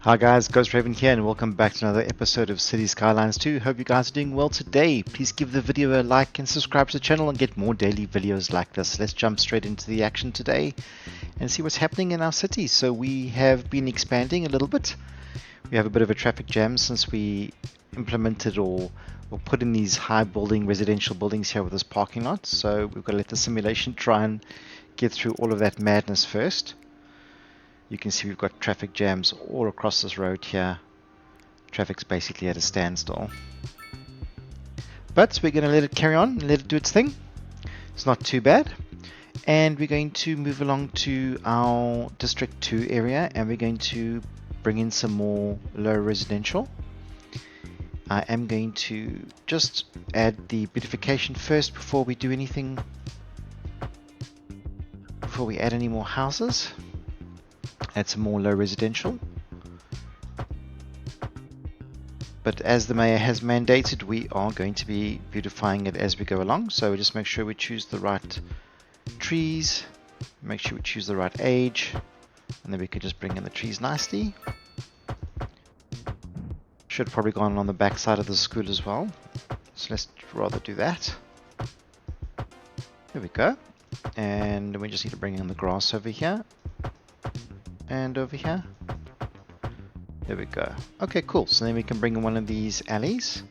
Hi guys, Ghost Raven here and welcome back to another episode of City Skylines 2. Hope you guys are doing well today. Please give the video a like and subscribe to the channel and get more daily videos like this. Let's jump straight into the action today and see what's happening in our city. So we have been expanding a little bit. We have a bit of a traffic jam since we implemented or put in these high building residential buildings here with this parking lot. So we've got to let the simulation try and get through all of that madness first. You can see we've got traffic jams all across this road here. Traffic's basically at a standstill. But we're going to let it carry on and let it do its thing. It's not too bad. And we're going to move along to our District 2 area and we're going to bring in some more low residential. I am going to just add the beautification first before we do anything, before we add any more houses. Add some more low residential. But as the mayor has mandated, we are going to be beautifying it as we go along. So we just make sure we choose the right trees, make sure we choose the right age, and then we can just bring in the trees nicely. Should probably go on the back side of the school as well. So let's rather do that. There we go. And we just need to bring in the grass over here. And over here. There we go. Okay, cool. So then we can bring in one of these alleys.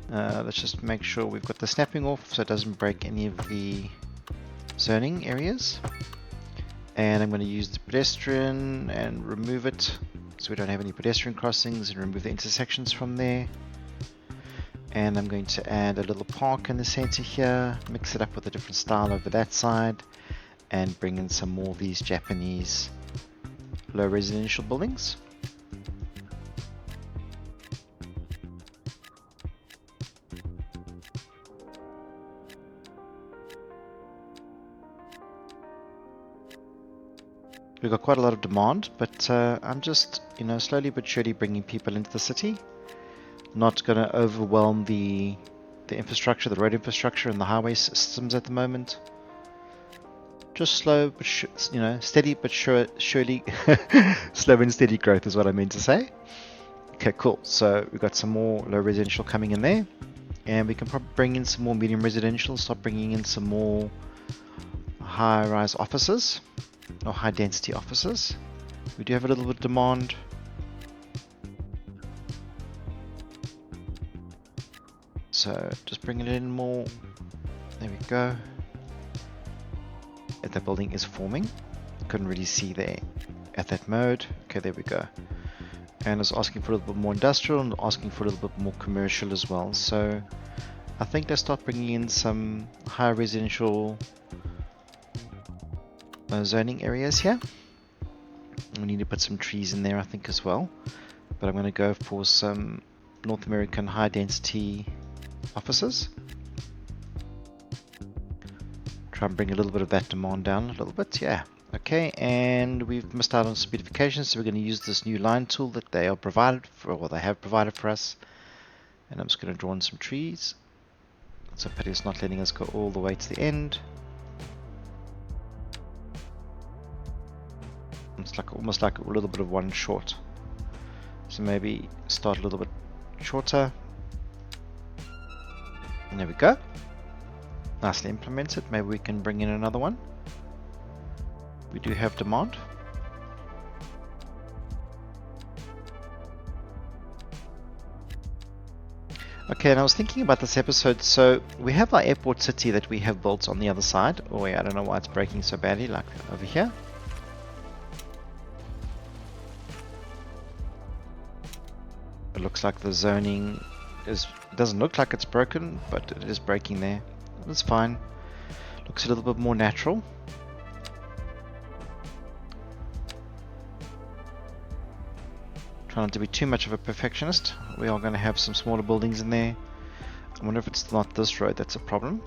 Let's just make sure we've got the snapping off so it doesn't break any of the zoning areas. And I'm going to use the pedestrian and remove it so we don't have any pedestrian crossings, and remove the intersections from there. And I'm going to add a little park in the center here, mix it up with a different style over that side, and bring in some more of these Japanese low residential buildings. We've got quite a lot of demand, but I'm just, slowly but surely bringing people into the city. Not going to overwhelm the infrastructure, the road infrastructure and the highway systems at the moment. Just slow, but steady, but surely, slow and steady growth is what I meant to say. Okay, cool. So we've got some more low residential coming in there, and we can probably bring in some more medium residential. Start bringing in some more high-rise offices or high-density offices. We do have a little bit of demand. So just bringing it in more. There we go. That the building is forming. Couldn't really see there at that mode. Okay, there we go. And it's asking for a little bit more industrial and asking for a little bit more commercial as well. So I think let's start bringing in some high residential zoning areas here. We need to put some trees in there, I think, as well. But I'm going to go for some North American high density offices. Try and bring a little bit of that demand down a little bit, yeah. Okay, and we've missed out on speedification, so we're going to use this new line tool that they are provided for, or they have provided for us. And I'm just going to draw in some trees. It's a pity it's not letting us go all the way to the end. It's like almost like a little bit of one short. So maybe start a little bit shorter. And there we go. Nicely implemented. Maybe we can bring in another one. We do have demand. Okay, and I was thinking about this episode. So we have our airport city that we have built on the other side. Oh yeah, I don't know why it's breaking so badly, like over here. It looks like the zoning it doesn't look like it's broken, but it is breaking there. That's fine. Looks a little bit more natural. Trying not to be too much of a perfectionist. We are going to have some smaller buildings in there. I wonder if it's not this road that's a problem.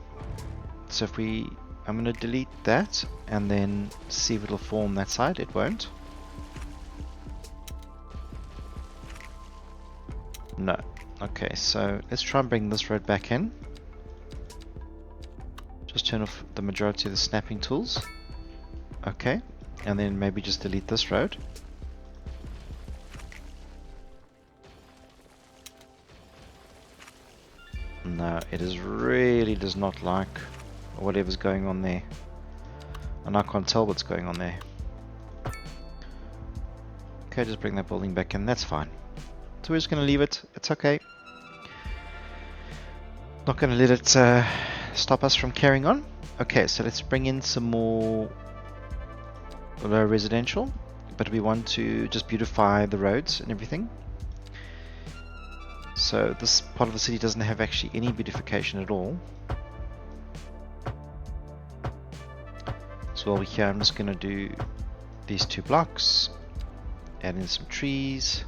So if I'm going to delete that and then see if it'll form that side. It won't. No. Okay, so let's try and bring this road back in. Just turn off the majority of the snapping tools. Okay, and then maybe just delete this road. No, it really does not like whatever's going on there. And I can't tell what's going on there. Okay, just bring that building back in, that's fine. So we're just going to leave it, it's okay. Not going to let it stop us from carrying on. Okay, so let's bring in some more low residential, but we want to just beautify the roads and everything. So this part of the city doesn't have actually any beautification at all. So over here I'm just going to do these 2 blocks, add in some trees.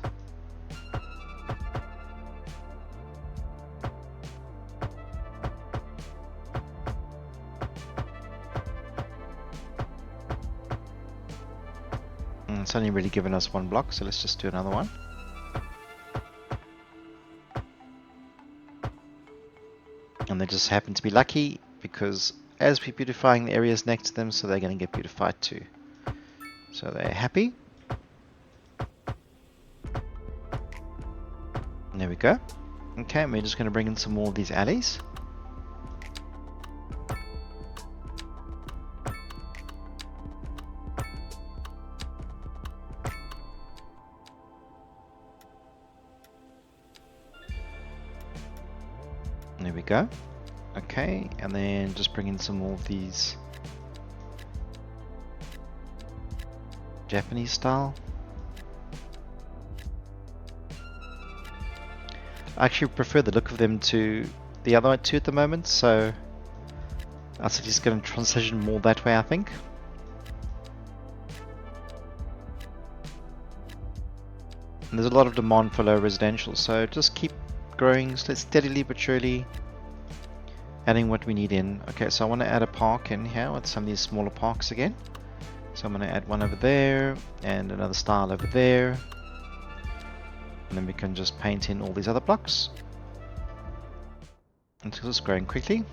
And it's only really given us 1 block, so let's just do another one. And they just happen to be lucky because as we're beautifying the areas next to them, so they're going to get beautified too. So they're happy. And there we go. Okay, and we're just going to bring in some more of these alleys. There we go. Okay, and then just bring in some more of these Japanese style. I actually prefer the look of them to the other two at the moment, so our city's going to transition more that way, I think. And there's a lot of demand for low residential, so just keep growing steadily but surely, adding what we need in. Okay, so I want to add a park in here with some of these smaller parks again. So I'm going to add one over there and another style over there. And then we can just paint in all these other blocks until it's growing quickly.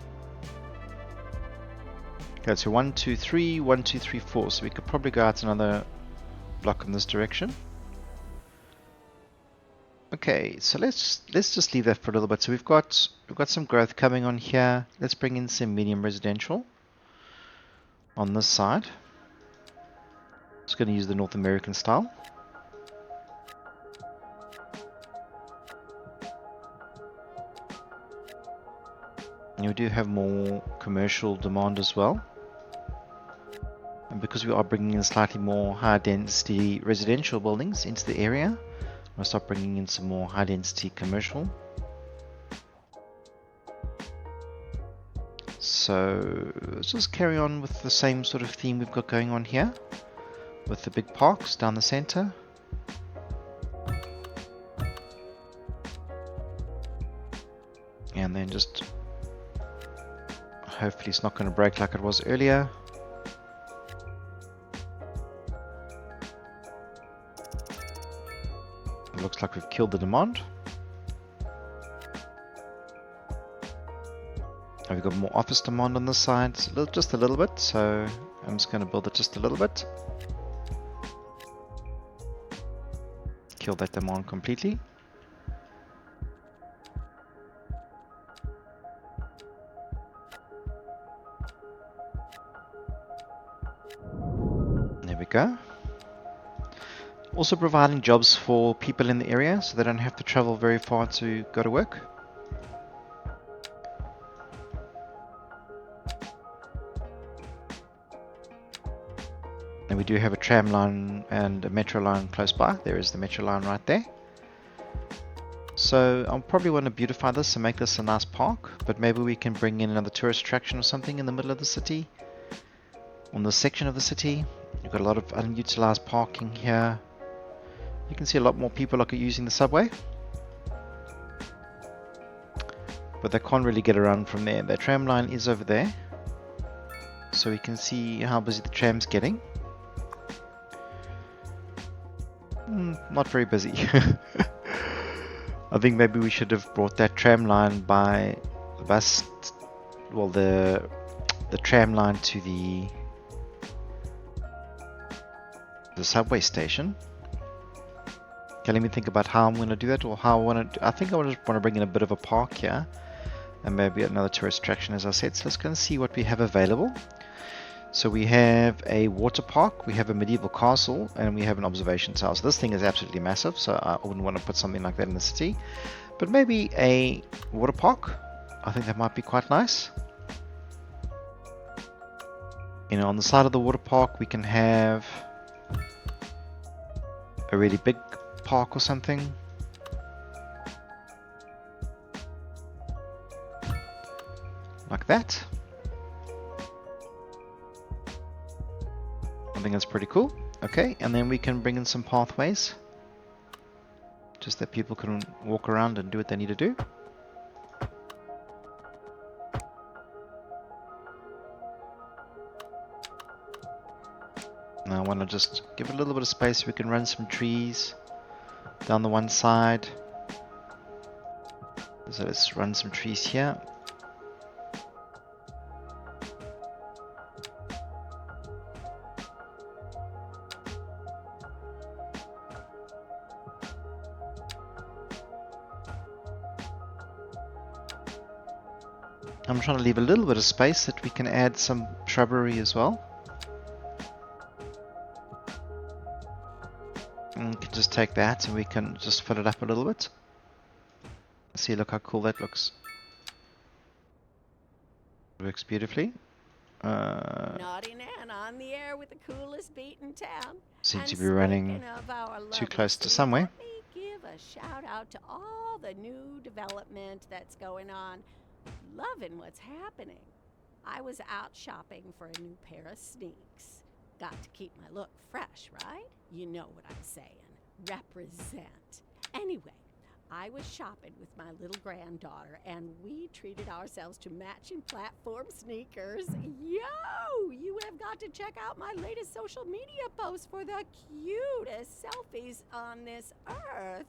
Okay, so 1, 2, 3, 1, 2, 3, 4. So we could probably go out another block in this direction. Okay, so let's just leave that for a little bit. So we've got some growth coming on here. Let's bring in some medium residential on this side. Just going to use the North American style. And we do have more commercial demand as well. And because we are bringing in slightly more high density residential buildings into the area, I'll start bringing in some more high density commercial. So let's just carry on with the same sort of theme we've got going on here, with the big parks down the center. And then just hopefully it's not going to break like it was earlier. It looks like we've killed the demand. And we've got more office demand on this side, just a little bit, so I'm just going to build it just a little bit. Kill that demand completely. There we go. Also providing jobs for people in the area so they don't have to travel very far to go to work. And we do have a tram line and a metro line close by. There is the metro line right there. So I'll probably want to beautify this and make this a nice park, but maybe we can bring in another tourist attraction or something in the middle of the city, on this section of the city. You've got a lot of unutilized parking here. You can see a lot more people are using the subway, but they can't really get around from there. Their tram line is over there, so we can see how busy the tram's getting. Not very busy. I think maybe we should have brought that tram line by the bus, well, the tram line to the subway station. Okay, let me think about how I'm going to do that, or how I want to. I think I just want to bring in a bit of a park here, and maybe another tourist attraction, as I said. So let's go and see what we have available. So we have a water park, we have a medieval castle, and we have an observation tower. So this thing is absolutely massive, so I wouldn't want to put something like that in the city. But maybe a water park, I think that might be quite nice. You know, on the side of the water park we can have a really big park or something. Like that. I think that's pretty cool. Okay, and then we can bring in some pathways. Just that people can walk around and do what they need to do. Now I want to just give it a little bit of space so we can run some trees down the one side. So let's run some trees here. I'm trying to leave a little bit of space that we can add some shrubbery as well. And we can just take that and we can just fill it up a little bit. See, look how cool that looks. Works beautifully. Naughty Nan on the air with the coolest beat in town. Seem to be running too close to somewhere. Let me give a shout out to all the new development that's going on. Loving what's happening. I was out shopping for a new pair of sneaks. Got to keep my look fresh, right? You know what I'm saying. Represent. Anyway, I was shopping with my little granddaughter and we treated ourselves to matching platform sneakers. Yo, you have got to check out my latest social media post for the cutest selfies on this earth.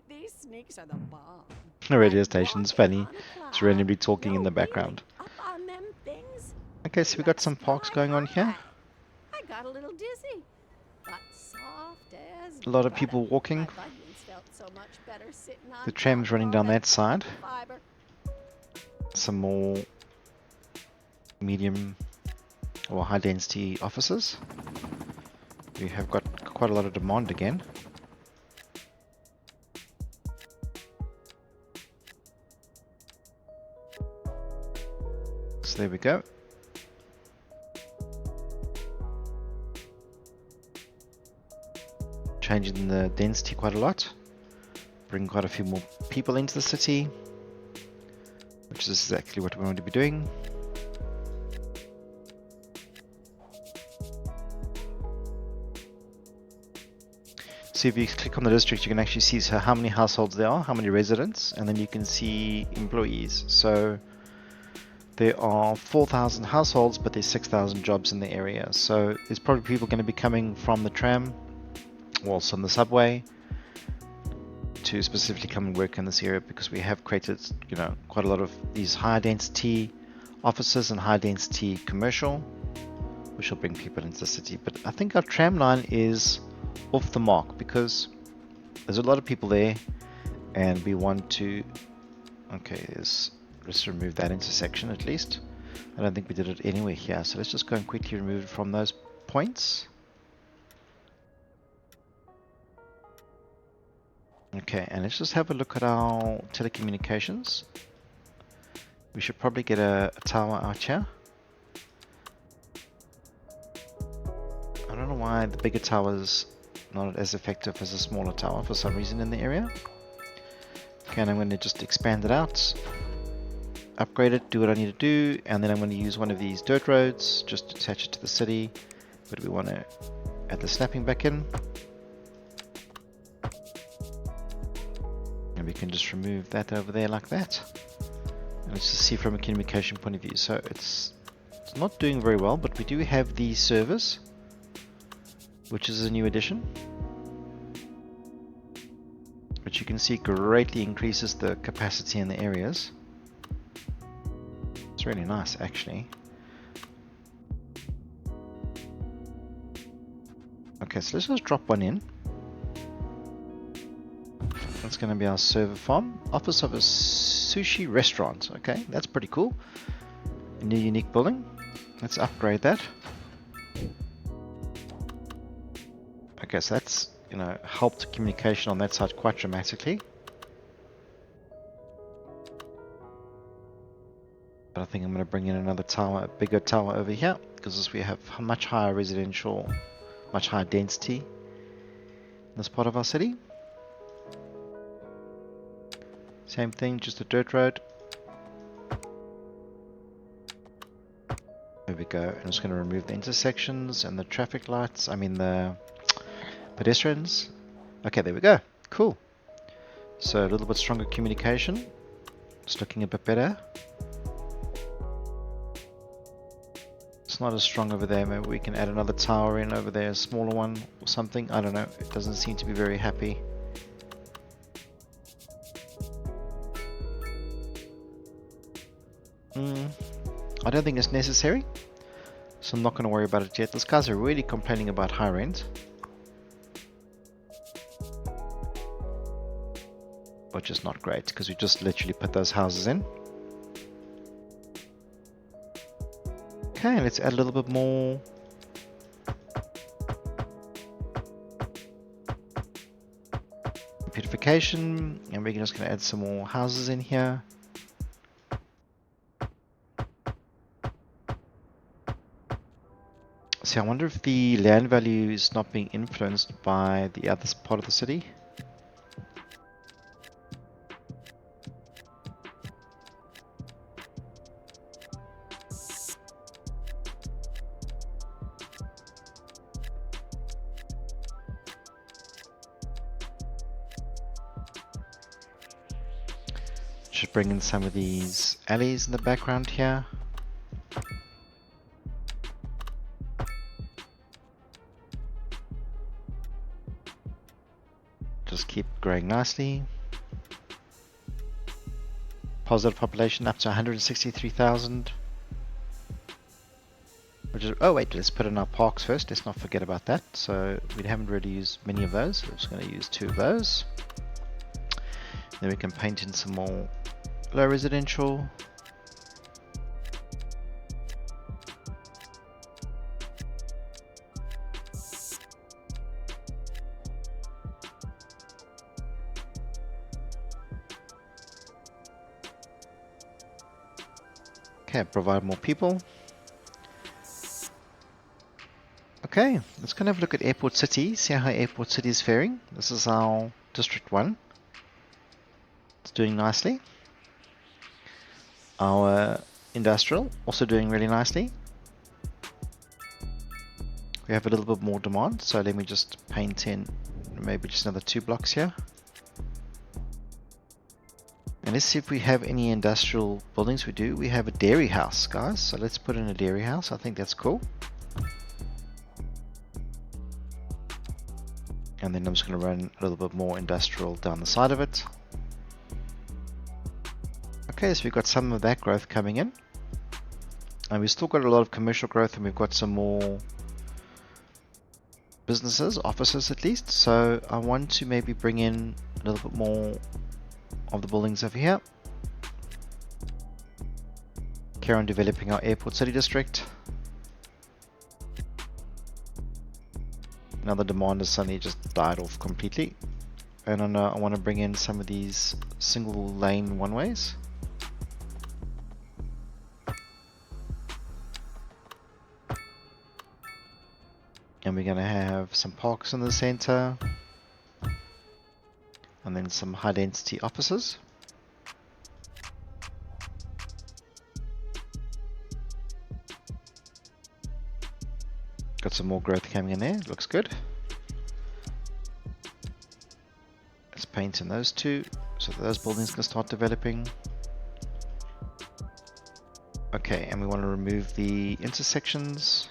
These sneaks are the bomb. The radio station's funny. It's randomly talking in the background. Okay, so we got some parks going on here. I got a little dizzy. But soft as A lot of people walking. The tram's running down that side. Some more medium or high density offices. We have got quite a lot of demand again. So there we go. Changing the density quite a lot. Bring quite a few more people into the city, which is exactly what we want to be doing. So if you click on the district, you can actually see how many households there are, how many residents, and then you can see employees. So there are 4,000 households, but there's 6,000 jobs in the area. So there's probably people going to be coming from the tram, or also on the subway, to specifically come and work in this area, because we have created, you know, quite a lot of these high density offices and high density commercial, which will bring people into the city. But I think our tram line is off the mark because there's a lot of people there, and we want to. Okay, let's remove that intersection at least. I don't think we did it anywhere here, so let's just go and quickly remove it from those points. Okay, and let's just have a look at our telecommunications. We should probably get a tower out here. I don't know why the bigger tower is not as effective as a smaller tower for some reason in the area. Okay, and I'm going to just expand it out, upgrade it, do what I need to do, and then I'm going to use one of these dirt roads just to attach it to the city. But we want to add the snapping back in. And we can just remove that over there like that. And let's just see from a communication point of view. So it's not doing very well, but we do have the servers, which is a new addition, which you can see greatly increases the capacity in the areas. It's really nice, actually. Okay, so let's just drop one in. That's going to be our server farm. Office of a sushi restaurant. Okay, that's pretty cool. A new unique building. Let's upgrade that. Okay, so that's, you know, helped communication on that side quite dramatically. But I think I'm going to bring in another tower, a bigger tower over here, because we have much higher residential, much higher density in this part of our city. Same thing, just a dirt road. There we go. I'm just going to remove the intersections and the traffic lights, I mean the pedestrians. Okay, there we go. Cool. So a little bit stronger communication. It's looking a bit better. It's not as strong over there. Maybe we can add another tower in over there, a smaller one or something. I don't know. It doesn't seem to be very happy. I don't think it's necessary, so I'm not going to worry about it yet. Those guys are really complaining about high rent, which is not great because we just literally put those houses in. Okay, let's add a little bit more beautification, and we're just going to add some more houses in here. See, I wonder if the land value is not being influenced by the other part of the city. Just bring in some of these alleys in the background here. Just keep growing nicely. Positive population up to 163,000. Which is, oh wait, let's put in our parks first. Let's not forget about that. So we haven't really used many of those. We're just going to use 2 of those. Then we can paint in some more low residential. Okay, provide more people. Okay, let's kind of look at Airport City, see how Airport City is faring. This is our District 1. It's doing nicely. Our Industrial, also doing really nicely. We have a little bit more demand, so let me just paint in maybe just another 2 blocks here. And let's see if we have any industrial buildings. We do. We have a dairy house, guys. So let's put in a dairy house. I think that's cool. And then I'm just going to run a little bit more industrial down the side of it. Okay, so we've got some of that growth coming in. And we've still got a lot of commercial growth, and we've got some more businesses, offices at least. So I want to maybe bring in a little bit more of the buildings over here. Carry on developing our Airport City district. Now the demand has suddenly just died off completely. And I want to bring in some of these single lane one-ways. And we're going to have some parks in the center. And then some high density offices. Got some more growth coming in there, looks good. Let's paint in those 2 so that those buildings can start developing. Okay, and we want to remove the intersections.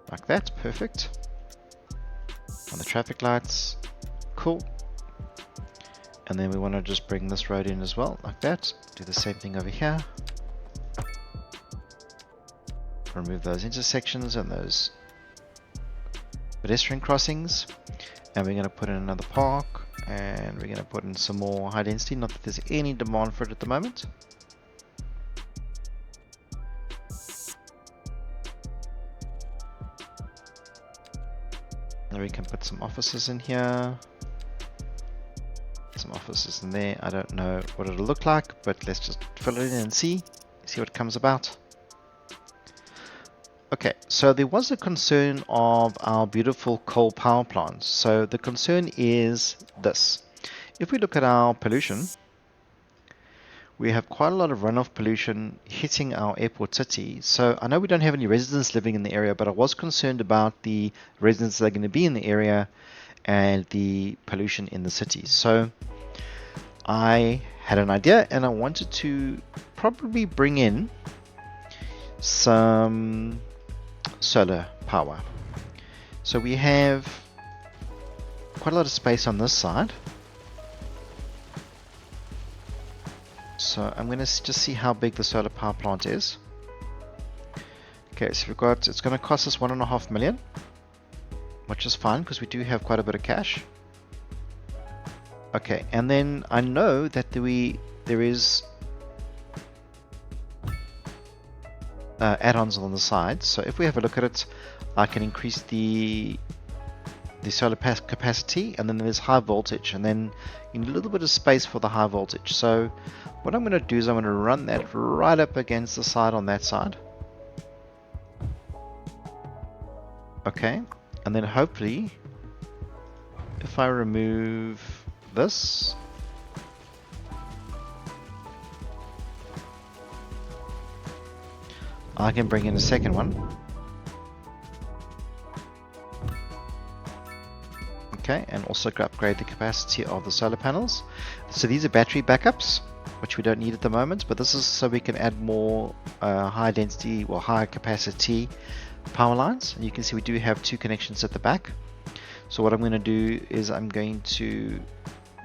Like that, perfect. On the traffic lights, cool. And then we want to just bring this road in as well, like that. Do the same thing over here. Remove those intersections and those pedestrian crossings. And we're going to put in another park And we're going to put in some more high density, not that there's any demand for it at the moment. And we can put some offices in here. Some offices in there. I don't know what it'll look like, but let's just fill it in and see what comes about. Okay, so there was a concern of our beautiful coal power plants. So the concern is this. If we look at our pollution, we have quite a lot of runoff pollution hitting our airport city. So I know we don't have any residents living in the area, but I was concerned about the residents that are going to be in the area and the pollution in the city. So I had an idea, and I wanted to probably bring in some solar power. So we have quite a lot of space on this side. So I'm going to just see how big the solar power plant is. Okay, so we've got, it's going to cost us 1.5 million, which is fine because we do have quite a bit of cash. Okay, and then I know that there is add-ons on the side. So if we have a look at it, I can increase the solar capacity, and then there's high voltage, and then you need a little bit of space for the high voltage. So what I'm going to do is I'm going to run that right up against the side on that side. Okay, and then hopefully if I remove this, I can bring in a second one. Okay, and also upgrade the capacity of the solar panels. So these are battery backups, which we don't need at the moment, but this is so we can add more high density or high capacity power lines. And you can see we do have 2 connections at the back. So what I'm going to do is I'm going to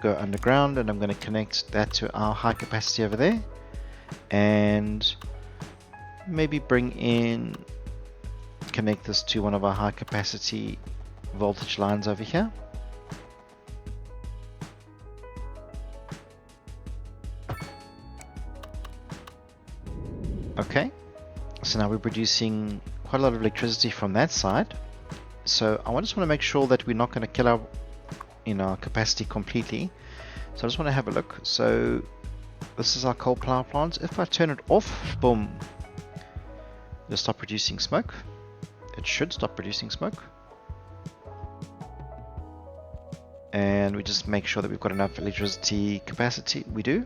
go underground, and I'm going to connect that to our high capacity over there, and maybe connect this to one of our high capacity voltage lines over here. Okay, so now we're producing quite a lot of electricity from that side. So I just want to make sure that we're not going to kill our capacity completely. So I just want to have a look. So this is our coal power plant. If I turn it off, boom, it'll stop producing smoke. It should stop producing smoke. And we just make sure that we've got enough electricity capacity. We do.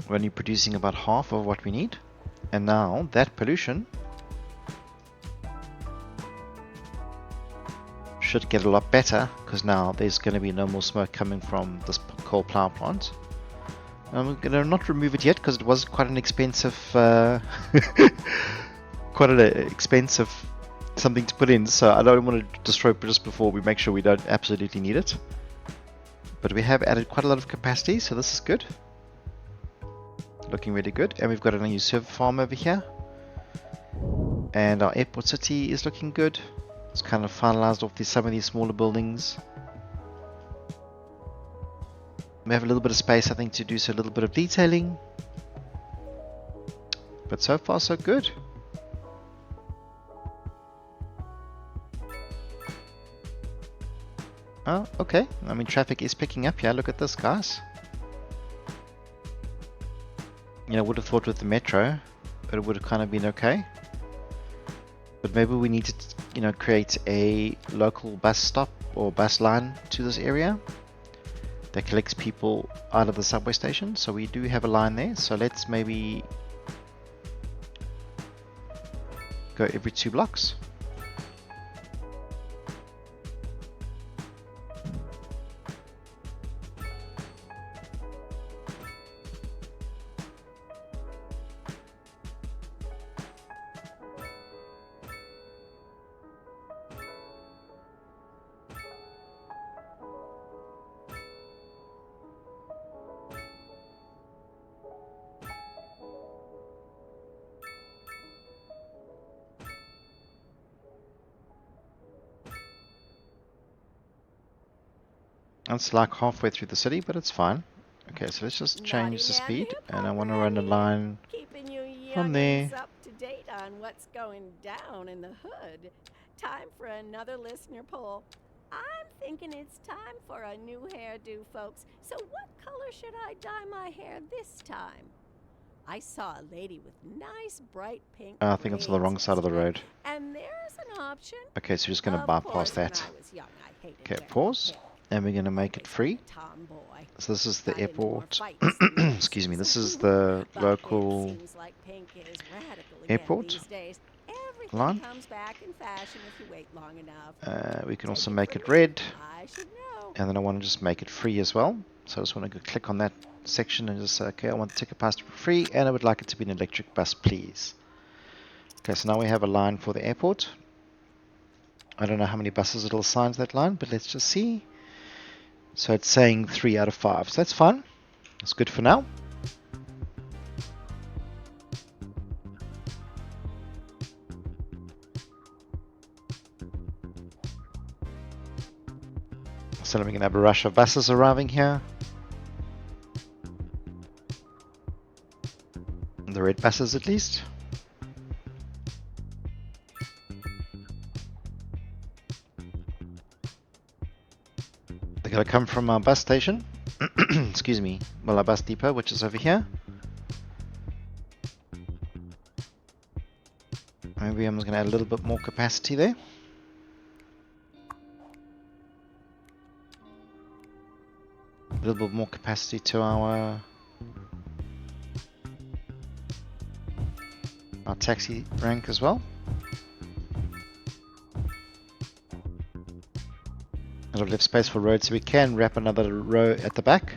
We're only producing about half of what we need. And now that pollution should get a lot better, because now there's going to be no more smoke coming from this coal power plant. I'm going to not remove it yet because it was quite an expensive something to put in, so I don't want to destroy it just before we make sure we don't absolutely need it. But we have added quite a lot of capacity, so this is good. Looking really good. And we've got a new server farm over here. And our airport city is looking good. It's kind of finalized off some of these smaller buildings. We have a little bit of space, I think, to do a little bit of detailing. But so far, so good. Oh, okay. I mean, traffic is picking up here. Look at this, guys. I would have thought with the metro, it would have kind of been okay. But maybe we need to, create a local bus stop or bus line to this area that collects people out of the subway station. So we do have a line there. So let's maybe go every 2 blocks. That's like halfway through the city, but it's fine. Okay, so let's just change the speed, and I want to run a line keeping you from there. youngins up to date on what's going down in the hood. Time for another listener poll. I'm thinking it's time for a new hairdo, folks. So what color should I dye my hair this time? I saw a lady with nice bright pink I think it's on the wrong side of the road. and there's an option. Okay, so we're just going to Of bypass course, that. when I was young, I hated Okay, wearing pause. hair. And we're going to make it free. Tomboy. So this is the Got into more airport. fights than Excuse me, races. this is the But local it seems like pink is radical again airport these days. Everything line. comes back in fashion if you wait long enough. We can Take also it make from it me, red. I should know. And then I want to just make it free as well. So I just want to go click on that section and just say, okay, I want the ticket pass to be free, and I would like it to be an electric bus, please. Okay, so now we have a line for the airport. I don't know how many buses it'll assign to that line, but let's just see. So it's saying 3 out of 5. So that's fine. That's good for now. So we're going to have a rush of buses arriving here. The red buses at least. They're going to come from our bus station. Excuse me. Well, our bus depot, which is over here. Maybe I'm just going to add a little bit more capacity there. A little bit more capacity to our taxi rank as well. It'll leave space for roads, so we can wrap another row at the back.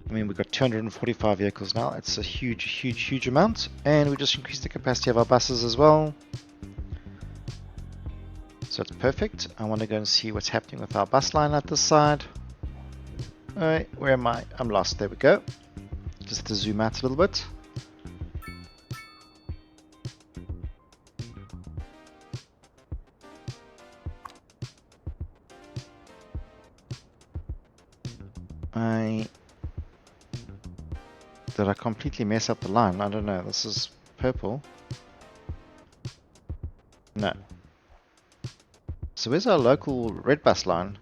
I mean, we've got 245 vehicles now. It's a huge amount. And we just increased the capacity of our buses as well. So it's perfect. I want to go and see what's happening with our bus line at this side. Alright, where am I? I'm lost. There we go. Just to zoom out a little bit. Did I completely mess up the line? I don't know. This is purple. No. So where's our local red bus line?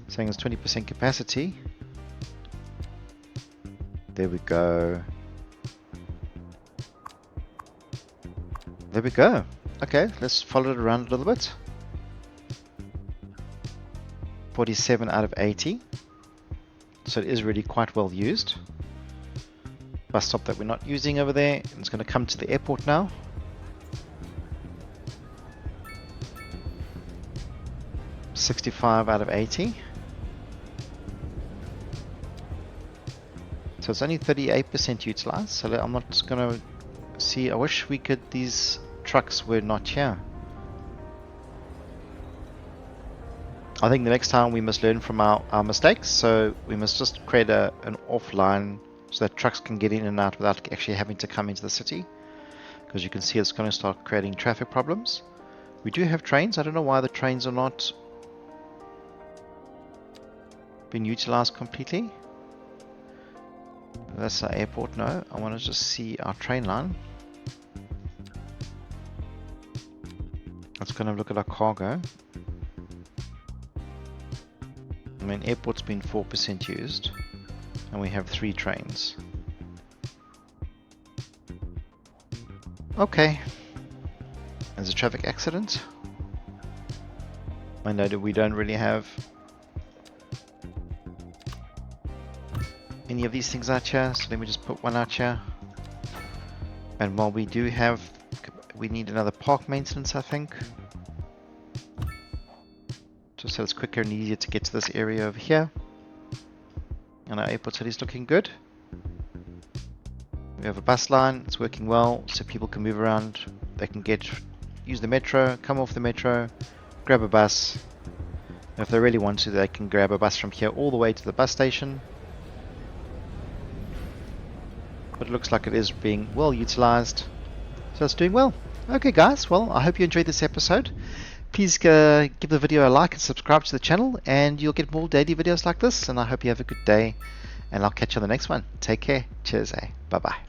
Saying it's 20% capacity. There we go. There we go. Okay, let's follow it around a little bit. 47 out of 80. So it is really quite well used. Bus stop that we're not using over there. It's going to come to the airport now. $65 out of 80. So it's only 38% utilized. So I'm not just going to see. I wish we could. These trucks were not here. I think the next time we must learn from our mistakes. So we must just create an offline so that trucks can get in and out without actually having to come into the city. Because you can see it's going to start creating traffic problems. We do have trains. I don't know why the trains are not being utilized completely. That's our airport. No, I want to just see our train line. Let's kind of look at our cargo. I mean, airport's been 4% used, and we have 3 trains. Okay. There's a traffic accident. I know that we don't really have any of these things out here, so let me just put one out here. And while we do have, we need another park maintenance, I think. Just so it's quicker and easier to get to this area over here. And our airport city is looking good. We have a bus line, it's working well, so people can move around. They can use the metro, come off the metro, grab a bus. And if they really want to, they can grab a bus from here all the way to the bus station. But it looks like it is being well utilized. So it's doing well. Okay guys, well I hope you enjoyed this episode. Please please give the video a like and subscribe to the channel, and you'll get more daily videos like this. And I hope you have a good day, and I'll catch you on the next one. Take care. Cheers. Bye bye.